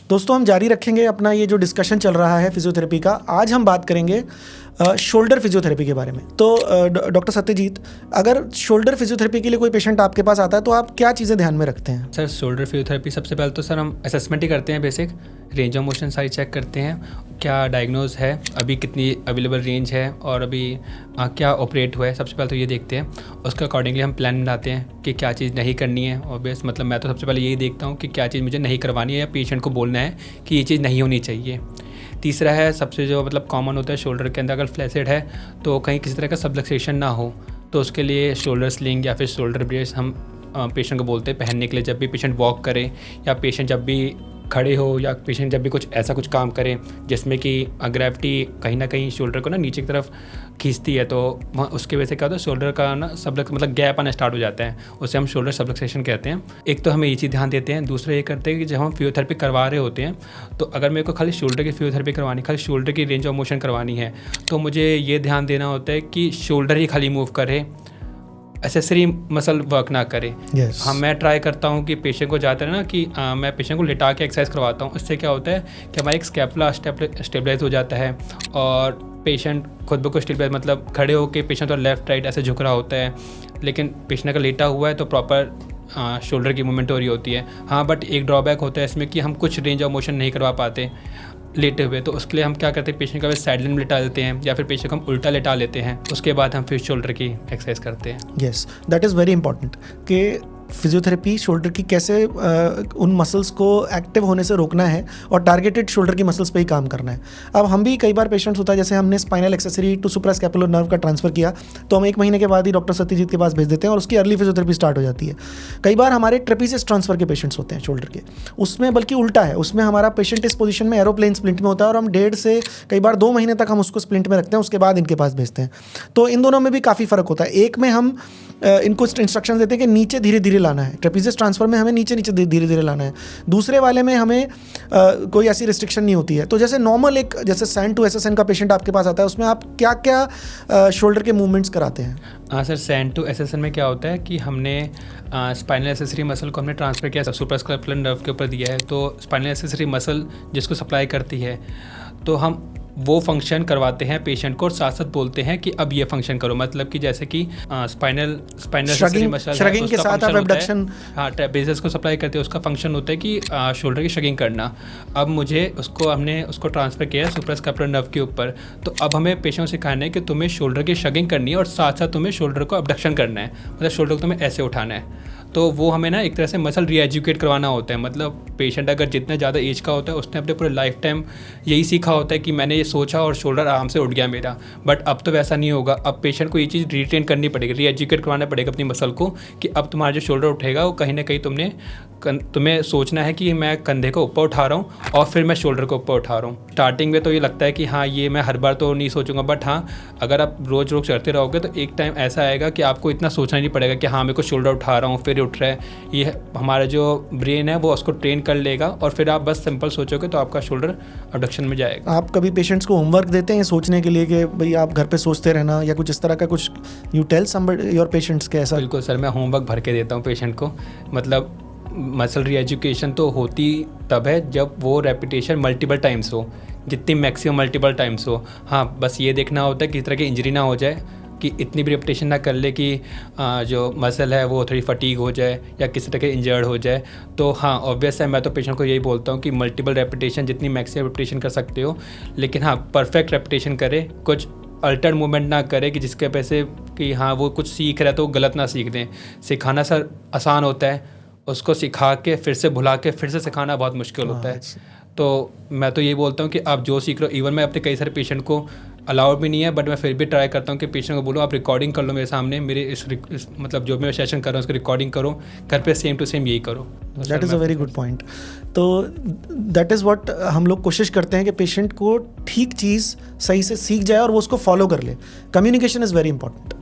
दोस्तों, हम जारी रखेंगे अपना ये जो डिस्कशन चल रहा है फिजियोथेरेपी का। आज हम बात करेंगे शोल्डर फिजियोथेरेपी के बारे में। तो डॉक्टर सत्यजीत, अगर शोल्डर फिजियोथेरेपी के लिए कोई पेशेंट आपके पास आता है तो आप क्या चीज़ें ध्यान में रखते हैं? सर, शोल्डर फिजियोथेरेपी सबसे पहले तो सर हम असेसमेंट ही करते हैं। Basic range of motion size check करते हैं, क्या डायग्नोज है, अभी कितनी अवेलेबल रेंज है और अभी क्या ऑपरेट हुआ है। सबसे पहले तो ये देखते हैं, उसके अकॉर्डिंगली हम प्लान बनाते हैं कि क्या चीज़ नहीं करनी है। ऑब्वियस मतलब मैं तो सबसे पहले यही देखता हूँ कि क्या चीज़ मुझे नहीं करवानी है या पेशेंट को बोलना है कि ये चीज़ नहीं होनी चाहिए। तीसरा है सबसे जो मतलब कॉमन होता है शोल्डर के अंदर, अगर फ्लैसिड है तो कहीं किसी तरह का सबलक्सेशन ना हो, तो उसके लिए शोल्डर स्लिंग या फिर शोल्डर ब्रेस हम पेशेंट को बोलते हैं पहनने के लिए। जब भी पेशेंट वॉक करे या पेशेंट जब भी खड़े हो या पेशेंट जब भी कुछ ऐसा कुछ काम करे जिसमें कि ग्रेविटी कहीं ना कहीं शोल्डर को ना नीचे की तरफ खींचती है, तो उसके वजह से क्या होता है शोल्डर का ना सबलक मतलब गैप आना स्टार्ट हो जाता है, उसे हम शोल्डर सबलक्सेशन कहते हैं। एक तो हमें ये चीज़ ध्यान देते हैं। दूसरा ये करते हैं कि जब हम फिजियोथेरेपी करवा रहे होते हैं तो अगर मेरे को खाली शोल्डर की फिजियोथेरेपी करवानी, खाली शोल्डर की रेंज ऑफ मोशन करवानी है, तो मुझे ये ध्यान देना होता है कि शोल्डर ही खाली मूव करे, एसेसरी मसल वर्क ना करे। हाँ, मैं ट्राई करता हूँ कि पेशेंट को जाता है ना कि मैं पेशेंट को लिटा के एक्सरसाइज करवाता हूँ। इससे क्या होता है कि हमारा एक स्कैपुला स्टेबलाइज हो जाता है और पेशेंट खुद ब खुद स्टेबलाइज मतलब खड़े होकर पेशेंट और लेफ्ट राइट ऐसे झुक रहा होता है, लेकिन पेशेंट का लेटा हुआ है तो प्रॉपर शोल्डर की मूवमेंट हो रही होती है। हाँ, बट एक ड्रॉबैक होता है इसमें कि हम कुछ रेंज ऑफ मोशन नहीं करवा पाते लेटे हुए, तो उसके लिए हम क्या करते हैं, पेशेंट का साइड में लिटा देते हैं या फिर पेशेंट को हम उल्टा लेटा लेते हैं, उसके बाद हम फिर शोल्डर की एक्सरसाइज करते हैं। Yes, that is very important कि फिजियोथेरेपी शोल्डर की कैसे उन मसल्स को एक्टिव होने से रोकना है और टारगेटेड शोल्डर की मसल्स पे ही काम करना है। अब हम भी कई बार पेशेंट्स होता है, जैसे हमने spinal accessory to suprascapular nerve का ट्रांसफ़र किया तो हम 1 महीने के बाद ही डॉक्टर सत्यजीत के पास भेज देते हैं और उसकी अर्ली फिजियोथेरेपी स्टार्ट हो जाती है। कई बार हमारे ट्रेपीजियस ट्रांसफ़र के पेशेंट्स होते हैं शोल्डर के, उसमें बल्कि उल्टा है, उसमें हमारा पेशेंट इस पोजीशन में एरोप्लेन स्प्लिंट में होता है और हम 1.5 से कई बार 2 महीने तक हम उसको स्प्लिंट में रखते हैं, उसके बाद इनके पास भेजते हैं। तो इन दोनों में भी काफ़ी फ़र्क होता है। एक में हम इनको इंस्ट्रक्शन देते हैं कि नीचे धीरे धीरे लाना है, ट्रेपीजियस ट्रांसफर में हमें नीचे नीचे धीरे धीरे लाना है। दूसरे वाले में हमें कोई ऐसी रिस्ट्रिक्शन नहीं होती है। तो जैसे नॉर्मल एक जैसे सैन टू एसएसएन का पेशेंट आपके पास आता है, उसमें आप क्या क्या शोल्डर के मूवमेंट्स कराते हैं? हाँ सर, सैन टू एसएसएन में क्या होता है कि हमने स्पाइनल एक्सेसरी मसल को हमने ट्रांसफ़र किया, सुप्रास्कैपुलर नर्व के ऊपर दिया है, तो स्पाइनल एक्सेसरी मसल जिसको सप्लाई करती है, तो हम वो फंक्शन करवाते हैं पेशेंट को और साथ साथ बोलते हैं कि अब ये फंक्शन करो। मतलब कि जैसे कि स्पाइनल श्रगिंग के साथ आप एब्डक्शन, हाँ, ट्रेपेजियस को सप्लाई करते हैं, उसका फंक्शन होता है कि शोल्डर की श्रगिंग करना। अब हमने उसको ट्रांसफ़र किया सुप्रास्कैपुलर नर्व के ऊपर, तो अब हमें पेशेंट को सिखाना है कि तुम्हें शोल्डर की श्रगिंग करनी है और साथ साथ तुम्हें शोल्डर को एब्डक्शन करना है, मतलब शोल्डर को तुम्हें ऐसे उठाना है। तो वो हमें ना एक तरह से मसल रीएजुकेट करवाना होता है। मतलब पेशेंट अगर जितना ज़्यादा एज का होता है उसने अपने पूरे लाइफ टाइम यही सीखा होता है कि मैंने ये सोचा और शोल्डर आराम से उठ गया मेरा, बट अब तो वैसा नहीं होगा। अब पेशेंट को ये चीज़ रिट्रेन करनी पड़ेगी, रीएजुकेट करवाना पड़ेगा अपनी मसल को कि अब तुम्हारा जो शोल्डर उठेगा वो कहीं ना कहीं तुम्हें सोचना है कि मैं कंधे को ऊपर उठा रहा हूँ और फिर मैं शोल्डर को ऊपर उठा रहा हूँ। स्टार्टिंग में तो ये लगता है कि हाँ ये मैं हर बार तो नहीं सोचूंगा, बट हाँ अगर आप रोज़ रोज़ करते रहोगे तो एक टाइम ऐसा आएगा कि आपको इतना सोचना नहीं पड़ेगा कि हाँ मेरे को शोल्डर उठा रहा हूँ फिर उठ रहा है। ये हमारा जो ब्रेन है वो उसको ट्रेन कर लेगा और फिर आप बस सिंपल सोचोगे तो आपका शोल्डर एब्डक्शन में जाएगा। आप कभी पेशेंट्स को होमवर्क देते हैं सोचने के लिए कि भाई आप घर पे सोचते रहना या कुछ इस तरह का कुछ, you tell somebody your patients के ऐसा? बिल्कुल सर, मैं होमवर्क भर के देता हूँ पेशेंट को। मतलब मसल रीएजुकेशन तो होती तब है जब वो रेपिटेशन मल्टीपल टाइम्स हो, जितनी मैक्सिमम मल्टीपल टाइम्स हो। हाँ, बस ये देखना होता है किसी तरह की इंजरी ना हो जाए, कि इतनी भी रेपिटेशन ना कर ले कि जो मसल है वो थोड़ी फटीग हो जाए या किसी तरह के इंजर्ड हो जाए। तो हाँ, ऑब्वियस है, मैं तो पेशेंट को यही बोलता हूँ कि मल्टीपल रेपिटेशन, जितनी मैक्सिमम रेपिटेशन कर सकते हो, लेकिन हाँ परफेक्ट रेपिटेशन करे, कुछ अल्टर्ड मूवमेंट ना करे कि जिसके वजह से कि हाँ वो कुछ सीख रहा है तो वो गलत ना सीख दें। सिखाना सर आसान होता है, उसको सिखा के फिर से भुला के फिर से सिखाना बहुत मुश्किल होता है। तो मैं तो ये बोलता हूँ कि आप जो सीख रहे हो, इवन मैं अपने कई सारे पेशेंट को अलाउड भी नहीं है, बट मैं फिर भी ट्राई करता हूँ कि पेशेंट को बोलो आप रिकॉर्डिंग कर लो मेरे सामने, मेरे इस मतलब जो मैं सेशन कर रहा हूँ उसकी रिकॉर्डिंग करो, घर पे सेम टू सेम यही करो। That is a very good point. तो दैट इज़ व्हाट हम लोग कोशिश करते हैं कि पेशेंट को ठीक चीज़ सही से सीख जाए और वो उसको फॉलो कर ले। Communication is very important.